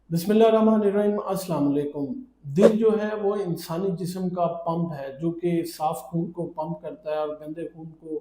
बिस्मिल्लाहिर्रहमानिर्रहीम। अस्सलाम वालेकुम। दिल जो है वो इंसानी जिस्म का पंप है जो कि साफ़ खून को पंप करता है और गंदे खून को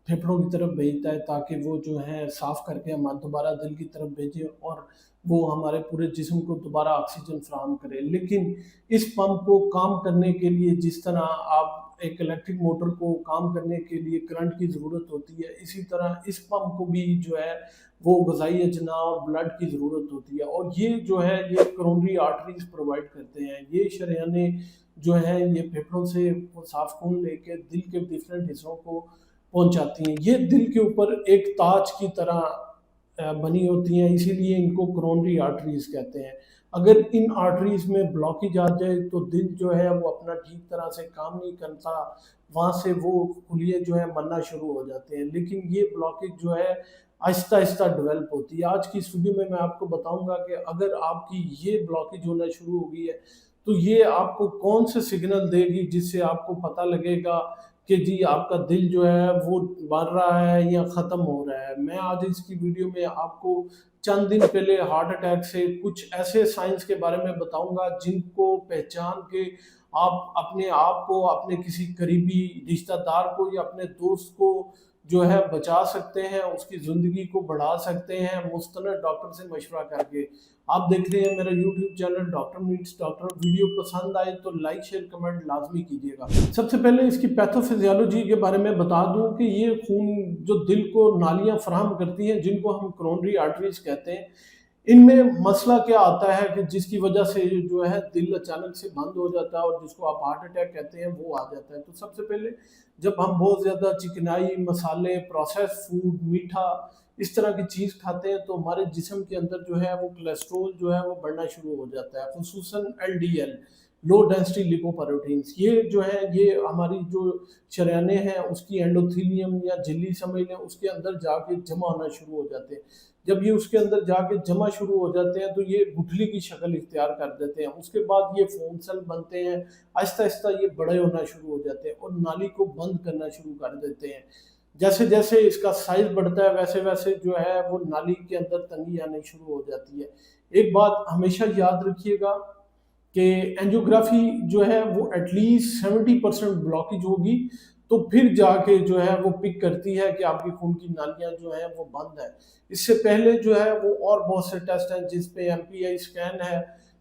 फेफड़ों की तरफ भेजता है ताकि वो जो है साफ़ करके हम दोबारा दिल की तरफ भेजें और वो हमारे पूरे जिस्म को दोबारा ऑक्सीजन फ़राहम करे। लेकिन इस पंप को काम करने के लिए जिस तरह आप एक इलेक्ट्रिक मोटर को काम करने के लिए करंट की ज़रूरत होती है, इसी तरह इस पंप को भी जो है वो ग़ज़ाई अजना और ब्लड की ज़रूरत होती है। और ये जो है ये कोरोनरी आर्टरीज़ प्रोवाइड करते हैं। ये शरेयानें जो हैं ये फेफड़ों से वो साफ़ खून लेके दिल के डिफरेंट हिस्सों को पहुंचाती हैं। ये दिल के ऊपर एक ताज की तरह बनी होती हैं, इसीलिए इनको कोरोनरी आर्टरीज़ कहते हैं। अगर इन आर्टरीज़ में ब्लॉकेज आ जाए तो दिल जो है वो अपना ठीक तरह से काम नहीं करता, वहाँ से वो खुलिये जो है मरना शुरू हो जाते हैं। लेकिन ये ब्लॉकेज जो है आहिस्ता आहिस्ता डेवलप होती है। आज की इस वीडियो में मैं आपको बताऊंगा कि अगर आपकी ये ब्लॉकेज होना शुरू हो गई है तो ये आपको कौन से सिग्नल देगी जिससे आपको पता लगेगा कि जी आपका दिल जो है वो मर रहा है या ख़त्म हो रहा है। मैं आज इसकी वीडियो में आपको चंद दिन पहले हार्ट अटैक से कुछ ऐसे साइंस के बारे में बताऊंगा जिनको पहचान के आप अपने आप को, अपने किसी करीबी रिश्तेदार को या अपने दोस्त को जो है बचा सकते हैं, उसकी ज़िंदगी को बढ़ा सकते हैं मुस्तनद डॉक्टर से मशवरा करके। आप देख रहे हैं मेरा YouTube channel doctor meets doctor. Video पसंद आए तो लाइक शेयर कमेंट लाजमी कीजिएगा। सबसे पहले इसकी पैथोफिजियोलॉजी के बारे में बता दूं कि ये खून जो दिल को नालियां फराहम करती हैं जिनको हम कोरोनरी आर्टरीज कहते हैं, इनमें मसला क्या आता है कि जिसकी वजह से जो है दिल अचानक से बंद हो जाता है और जिसको आप हार्ट अटैक कहते हैं वो आ जाता है। तो सबसे पहले जब हम बहुत ज़्यादा चिकनाई, मसाले, प्रोसेस फूड, मीठा इस तरह की चीज़ खाते हैं तो हमारे जिस्म के अंदर जो है वो कोलेस्ट्रॉल जो है वो बढ़ना शुरू हो जाता है, खुसूसन एलडीएल, लो डेंसिटी लिपोप्रोटीन्स। ये जो है ये हमारी जो शरेयानें हैं उसकी एंडोथेलियम या झिल्ली समझ लें उसके अंदर जाके जमा होना शुरू हो जाते हैं। जब ये उसके अंदर जाके जमा शुरू हो जाते हैं तो ये गुठली की शक्ल इख्तियार कर देते हैं। उसके बाद ये फोम सेल बनते हैं, आहिस्ता आहिस्ता ये बड़े होना शुरू हो जाते हैं और नाली को बंद करना शुरू कर देते हैं। जैसे जैसे इसका साइज बढ़ता है वैसे वैसे जो है वो नाली के अंदर तंगी आनी शुरू हो जाती है। एक बात हमेशा याद रखिएगा कि एंजियोग्राफी जो है वो एटलीस्ट 70% ब्लॉकेज होगी तो फिर जाके जो है वो पिक करती है कि आपकी खून की नालियां जो है वो बंद है। इससे पहले जो है वो और बहुत से टेस्ट हैं जिस पे एमपीआई स्कैन है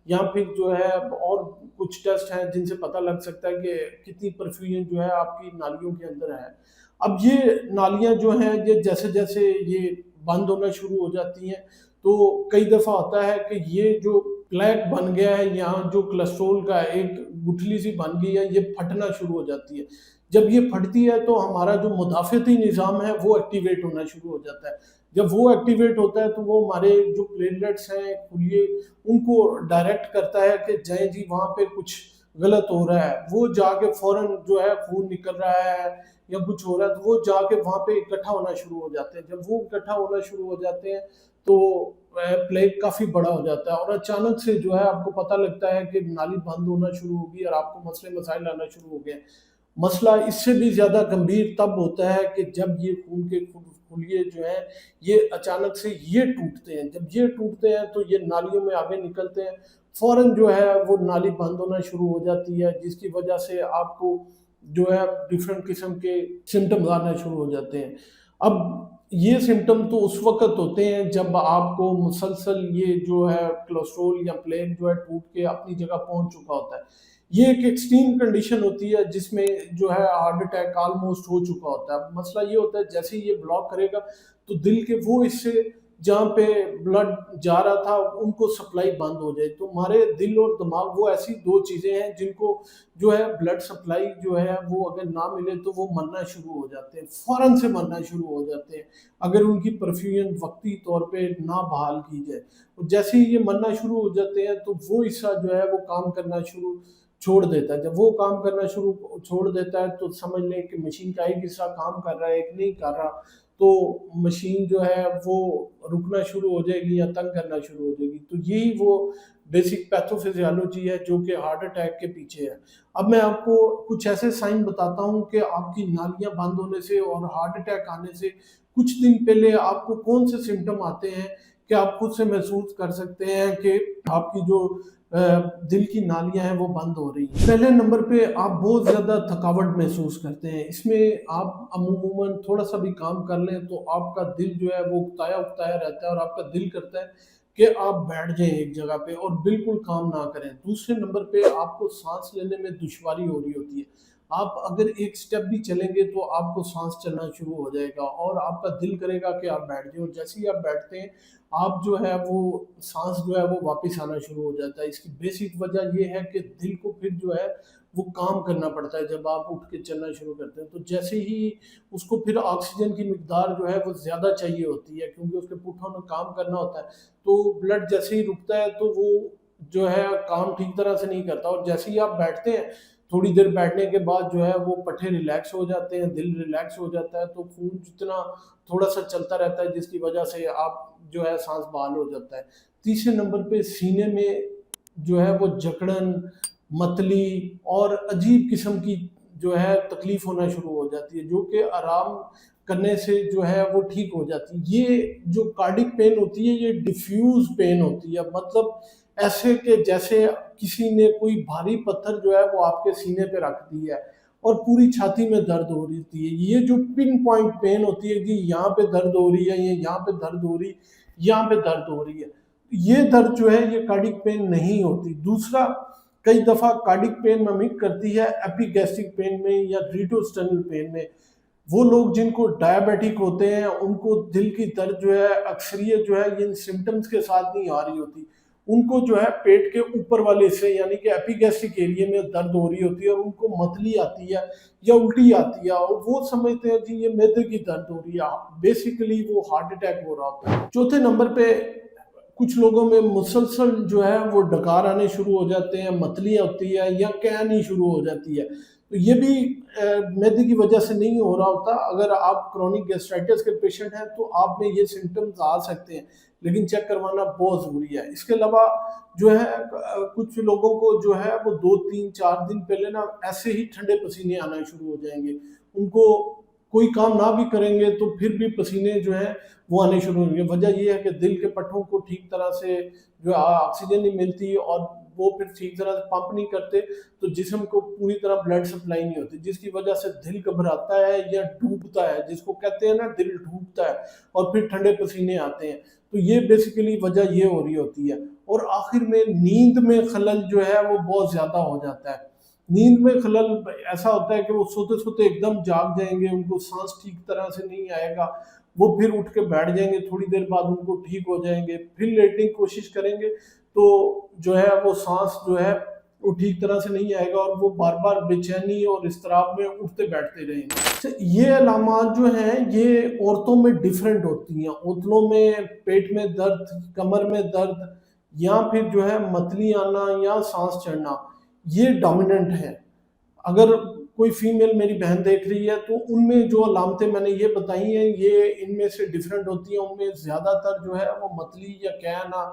या फिर जो है और कुछ टेस्ट हैं जिनसे पता लग सकता है कि कितनी परफ्यूजन जो है आपकी नालियों के अंदर है। अब ये नालियां जो हैं ये जैसे जैसे ये बंद होना शुरू हो जाती हैं तो कई दफ़ा होता है कि ये जो प्लेक बन गया है यहाँ जो कोलेस्ट्रॉल का एक गुठली सी बन गई है ये फटना शुरू हो जाती है। जब ये फटती है तो हमारा जो मुदाफ़ती निज़ाम है वो एक्टिवेट होना शुरू हो जाता है। जब वो एक्टिवेट होता है तो वो हमारे जो प्लेटलेट्स हैं खुलिए उनको डायरेक्ट करता है कि जय जी वहाँ पे कुछ गलत हो रहा है। वो जाके फ़ौरन जो है खून निकल रहा है या कुछ हो रहा है तो वो जाके वहाँ पे इकट्ठा होना शुरू हो जाते हैं। जब वो इकट्ठा होना शुरू हो जाते हैं तो प्लेग काफ़ी बड़ा हो जाता है और अचानक से जो है आपको पता लगता है कि नाली बंद होना शुरू होगी और आपको मसले मसाइल आना शुरू हो गए। मसला इससे भी ज़्यादा गंभीर तब होता है कि जब ये खून के खुलिये जो हैं ये अचानक से ये टूटते हैं। जब ये टूटते हैं तो ये नालियों में आगे निकलते हैं, फ़ौरन जो है वो नाली बंद होना शुरू हो जाती है जिसकी वजह से आपको जो है डिफरेंट किस्म के सिम्टम्स आना शुरू हो जाते हैं। अब ये सिम्टम तो उस वक़्त होते हैं जब आपको मुसलसल ये जो है कोलेस्ट्रॉल या प्लेग जो है टूट के अपनी जगह पहुँच चुका होता है। ये एक एक्सट्रीम कंडीशन होती है जिसमें जो है हार्ट अटैक ऑलमोस्ट हो चुका होता है। मसला ये होता है जैसे ही ये ब्लॉक करेगा तो दिल के वो हिस्से जहाँ पे ब्लड जा रहा था उनको सप्लाई बंद हो जाए। तो हमारे दिल और दिमाग वो ऐसी 2 चीज़ें हैं जिनको जो है ब्लड सप्लाई जो है वो अगर ना मिले तो वो मरना शुरू हो जाते हैं, फ़ौरन से मरना शुरू हो जाते हैं अगर उनकी परफ्यूजन वक्ती तौर पे ना बहाल की जाए। और जैसे ही ये मरना शुरू हो जाते हैं तो वो हिस्सा जो है वो काम करना शुरू छोड़ देता है। जब वो काम करना शुरू छोड़ देता है तो समझ लें कि मशीन का एक हिस्सा काम कर रहा है, एक नहीं कर रहा। तो मशीन जो है वो रुकना शुरू हो जाएगी या तंग करना शुरू हो जाएगी। तो यही वो बेसिक पैथोफिजियोलॉजी है जो कि हार्ट अटैक के पीछे है। अब मैं आपको कुछ ऐसे साइन बताता हूँ कि आपकी नालियाँ बंद होने से और हार्ट अटैक आने से कुछ दिन पहले आपको कौन से सिम्पटम आते हैं کہ آپ خود سے محسوس کر سکتے ہیں کہ آپ کی جو دل کی نالیاں ہیں وہ بند ہو رہی ہیں۔ پہلے نمبر پہ آپ بہت زیادہ تھکاوٹ محسوس کرتے ہیں، اس میں آپ عموماً تھوڑا سا بھی کام کر لیں تو آپ کا دل جو ہے وہ اکتایا اکتایا رہتا ہے، اور آپ کا دل کرتا ہے کہ آپ بیٹھ جائیں ایک جگہ پہ اور بالکل کام نہ کریں۔ دوسرے نمبر پہ آپ کو سانس لینے میں دشواری ہو رہی ہوتی ہے، آپ اگر ایک سٹیپ بھی چلیں گے تو آپ کو سانس چلنا شروع ہو جائے گا اور آپ کا دل کرے گا کہ آپ بیٹھ جائیں، اور جیسے ہی آپ بیٹھتے ہیں آپ جو ہے وہ سانس جو ہے وہ واپس آنا شروع ہو جاتا ہے۔ اس کی بیسک وجہ یہ ہے کہ دل کو پھر جو ہے وہ کام کرنا پڑتا ہے جب آپ اٹھ کے چلنا شروع کرتے ہیں، تو جیسے ہی اس کو پھر آکسیجن کی مقدار جو ہے وہ زیادہ چاہیے ہوتی ہے، کیونکہ اس کے پٹھوں میں کام کرنا ہوتا ہے، تو بلڈ جیسے ہی رکتا ہے تو وہ جو ہے کام ٹھیک طرح سے نہیں کرتا، اور جیسے ہی آپ بیٹھتے ہیں تھوڑی دیر بیٹھنے کے بعد جو ہے وہ پٹھے ریلیکس ہو جاتے ہیں، دل ریلیکس ہو جاتا ہے، تو خون جتنا تھوڑا سا چلتا رہتا ہے، جس کی وجہ سے آپ جو ہے سانس بحال ہو جاتا ہے۔ تیسرے نمبر پہ سینے میں جو ہے وہ جکڑن، متلی اور عجیب قسم کی جو ہے تکلیف ہونا شروع ہو جاتی ہے، جو کہ آرام کرنے سے جو ہے وہ ٹھیک ہو جاتی ہے۔ یہ جو کارڈک پین ہوتی ہے یہ ڈیفیوز پین ہوتی ہے، مطلب ایسے کہ جیسے کسی نے کوئی بھاری پتھر جو ہے وہ آپ کے سینے پہ رکھ دی ہے اور پوری چھاتی میں درد ہو رہی ہوتی ہے۔ یہ جو پن پوائنٹ پین ہوتی ہے کہ یہاں پہ درد ہو رہی ہے، یہاں پہ درد ہو رہی ہے، یہاں پہ درد ہو رہی ہے، یہ درد جو ہے یہ کارڈک پین نہیں ہوتی۔ دوسرا، کئی دفعہ کارڈک پین ممک کرتی ہے ایپیگیسٹرک پین میں یا ریٹوسٹرنل پین میں۔ وہ لوگ جن کو ڈائبیٹک ہوتے ہیں ان کو دل کی درد جو ہے اکثریت جو ہے ان سمٹمز کے ساتھ نہیں آ رہی ہوتی، ان کو جو ہے پیٹ کے اوپر والے حصے یعنی کہ ایپیگیسٹرک ایریا میں درد ہو رہی ہوتی ہے، اور ان کو متلی آتی ہے یا الٹی آتی ہے، اور وہ سمجھتے ہیں جی یہ معدے کی درد ہو رہی ہے، بیسیکلی وہ ہارٹ اٹیک ہو رہا ہوتا ہے۔ چوتھے نمبر پہ کچھ لوگوں میں مسلسل جو ہے وہ ڈکار آنے شروع ہو جاتے ہیں، متلی ہوتی ہے یا کہنی شروع ہو جاتی ہے، تو یہ بھی معدے کی وجہ سے نہیں ہو رہا ہوتا۔ اگر آپ کرونک گیسٹرائٹس کے پیشنٹ ہیں تو آپ میں یہ سمٹمز آ سکتے ہیں، لیکن چیک کروانا بہت ضروری ہے۔ اس کے علاوہ جو ہے کچھ لوگوں کو جو ہے وہ 2 3 4 دن پہلے نا ایسے ہی ٹھنڈے پسینے آنا شروع ہو جائیں گے، ان کو کوئی کام نہ بھی کریں گے تو پھر بھی پسینے جو ہیں وہ آنے شروع ہوں گے۔ وجہ یہ ہے کہ دل کے پٹھوں کو ٹھیک طرح سے جو آکسیجن نہیں ملتی اور وہ پھر ٹھیک طرح سے پمپ نہیں کرتے، تو جسم کو پوری طرح بلڈ سپلائی نہیں ہوتی، جس کی وجہ سے دل گھبراتا ہے یا ڈوبتا ہے، جس کو کہتے ہیں نا دل ڈوبتا ہے، اور پھر ٹھنڈے پسینے آتے ہیں۔ تو یہ بیسیکلی وجہ یہ ہو رہی ہوتی ہے۔ اور آخر میں نیند میں خلل جو ہے وہ بہت زیادہ ہو جاتا ہے۔ نیند میں خلل ایسا ہوتا ہے کہ وہ سوتے سوتے ایک دم جاگ جائیں گے، ان کو سانس ٹھیک طرح سے نہیں آئے گا، وہ پھر اٹھ کے بیٹھ جائیں گے، تھوڑی دیر بعد ان کو ٹھیک ہو جائیں گے، پھر لیٹنے کی کوشش کریں گے تو جو ہے وہ سانس جو ہے وہ ٹھیک طرح سے نہیں آئے گا، اور وہ بار بار بے چینی اور اضطراب میں اٹھتے بیٹھتے رہیں گے۔ یہ علامات جو ہیں یہ عورتوں میں ڈیفرنٹ ہوتی ہیں، عورتوں میں پیٹ میں درد، کمر میں درد، یا پھر جو ہے متلی آنا یا سانس چڑھنا، یہ ڈومیننٹ ہے۔ اگر کوئی فیمیل میری بہن دیکھ رہی ہے تو ان میں جو علامتیں میں نے یہ بتائی ہیں یہ ان میں سے ڈیفرنٹ ہوتی ہیں۔ ان میں زیادہ تر جو ہے وہ متلی یا کہنا،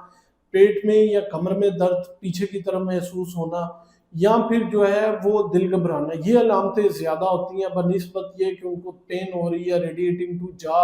پیٹ میں یا کمر میں درد پیچھے کی طرف محسوس ہونا، یا پھر جو ہے وہ دل گھبرانا، یہ علامتیں زیادہ ہوتی ہیں بنسبت یہ کہ ان کو پین ہو رہی ہے ریڈیٹنگ ٹو جا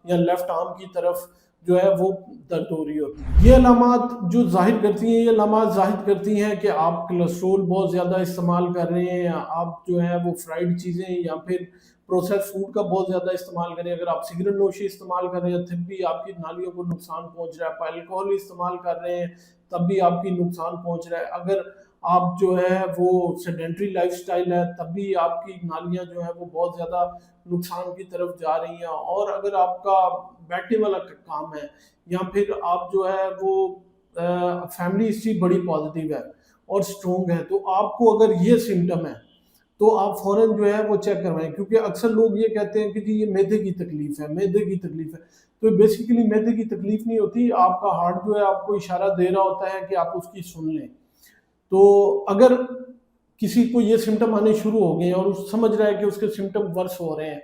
یا لیفٹ آرم کی طرف جو ہے وہ درد ہو رہی ہوتی ہے۔ یہ علامات جو ظاہر کرتی ہیں، یہ علامات ظاہر کرتی ہیں کہ آپ کولیسٹرول بہت زیادہ استعمال کر رہے ہیں، یا آپ جو ہے وہ فرائیڈ چیزیں یا پھر پروسیس فوڈ کا بہت زیادہ استعمال کریں۔ اگر آپ سگریٹ نوشی استعمال کر رہے ہیں تب بھی آپ کی نالیوں کو نقصان پہنچ رہا ہے، آپ الکوہل استعمال کر رہے ہیں تب بھی آپ کی نقصان پہنچ رہا ہے، اگر آپ جو ہے وہ سیڈنٹری لائف سٹائل ہے تب بھی آپ کی نالیاں جو ہے وہ بہت زیادہ نقصان کی طرف جا رہی ہیں، اور اگر آپ کا بیٹھنے والا کام ہے یا پھر آپ جو ہے وہ فیملی ہسٹری بڑی پازیٹیو ہے اور سٹرونگ ہے، تو آپ کو اگر یہ سمٹم ہے تو آپ فوراً جو ہے وہ چیک کروائیں، کیونکہ اکثر لوگ یہ کہتے ہیں کہ جی یہ معدے کی تکلیف ہے، معدے کی تکلیف ہے، تو بیسیکلی معدے کی تکلیف نہیں ہوتی، آپ کا ہارٹ جو ہے آپ کو اشارہ دے رہا ہوتا ہے کہ آپ اس کی سن لیں۔ تو اگر کسی کو یہ سمٹم آنے شروع ہو گئے ہیں اور سمجھ رہا ہے کہ اس کے سمٹم ورس ہو رہے ہیں،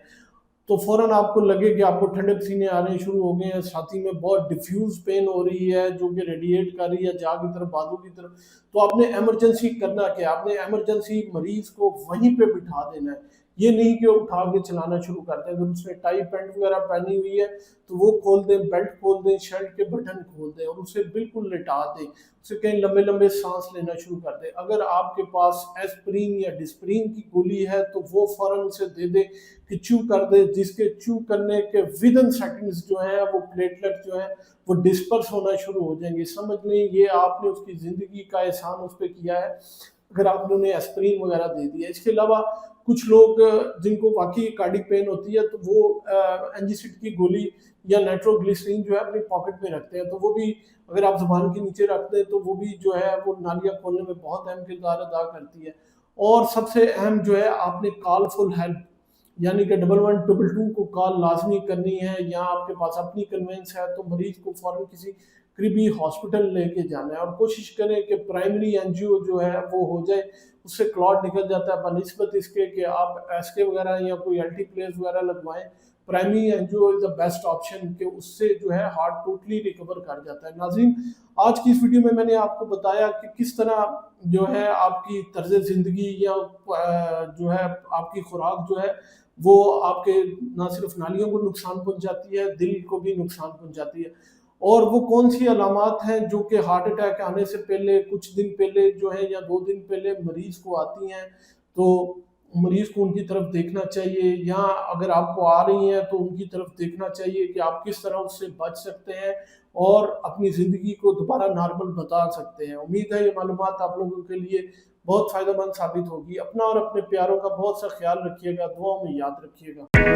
تو فوراً آپ کو لگے کہ آپ کو ٹھنڈے پسینے آنے شروع ہو گئے ہیں، چھاتی میں بہت ڈیفیوز پین ہو رہی ہے جو کہ ریڈیٹ کر رہی ہے جا کی طرف، بازو کی طرف، تو آپ نے ایمرجنسی کرنا کیا؟ آپ نے ایمرجنسی مریض کو وہیں پہ بٹھا دینا ہے، ये नहीं कि उठा के चलाना शुरू कर दें। अगर उसने टाई पैंट वगैरह पहनी हुई है तो वो खोल दें, बेल्ट खोल दें, शर्ट के बटन खोल दें और उसे बिल्कुल लिटा दें, उसे कहीं लंबे लंबे सांस लेना शुरू कर दें। अगर आपके पास एस्प्रिन या डिस्प्रिन की गोली है तो वो फौरन उसे दे दे कि चू कर दे, जिसके चू करने के विद इन सेकंड्स जो है वो प्लेटलेट जो है वो डिस्पर्स होना शुरू हो जाएंगे। समझ लें ये आपने उसकी ज़िंदगी का एहसान उस पर किया है अगर आपने उन्हें एस्प्रिन वगैरह दे दिया। इसके अलावा कुछ लोग जिनको वाकई कार्डिक पेन होती है तो वो एंजीसिड की गोली या नाइट्रोग्लिसरीन जो है अपनी पॉकेट में रखते हैं, तो वो भी अगर आप जुबान के नीचे रखते हैं तो वो भी जो है वो नालियाँ खोलने में बहुत अहम किरदार अदा करती है। और सबसे अहम जो है आपने कॉल फुल हेल्प यानी कि 1112 को कॉल लाजमी करनी है, या आपके पास अपनी कन्वेंस है तो मरीज को फौरन किसी करीबी हॉस्पिटल लेके जाना है और कोशिश करें कि प्राइमरी एनजीओ जो है वो हो जाए, उससे क्लॉट निकल जाता है बनिस्बत इसके कि आप एसके वगैरह या कोई एल्टी प्लेस वगैरह लगवाएं। Primary NGO is the best option कि उससे जो है हार्ट टोटली रिकवर कर जाता है। नाज़रीन, आज की इस वीडियो में मैंने आपको बताया कि किस तरह जो है आपकी तर्ज ज़िंदगी या जो है आपकी खुराक जो है वो आपके ना सिर्फ नालियों को नुकसान पहुंचाती है, दिल को भी नुकसान पहुंचाती है। और वो कौन सी अलामात हैं जो कि हार्ट अटैक आने से पहले कुछ दिन पहले जो है या 2 दिन पहले मरीज को आती हैं, तो मरीज को उनकी तरफ देखना चाहिए, या अगर आपको आ रही हैं तो उनकी तरफ देखना चाहिए कि आप किस तरह उससे बच सकते हैं और अपनी ज़िंदगी को दोबारा नॉर्मल बता सकते हैं। उम्मीद है ये मालूमात आप लोगों के लिए बहुत फ़ायदेमंद साबित होगी। अपना और अपने प्यारों का बहुत सा ख्याल रखिएगा, दुआओं में याद रखिएगा।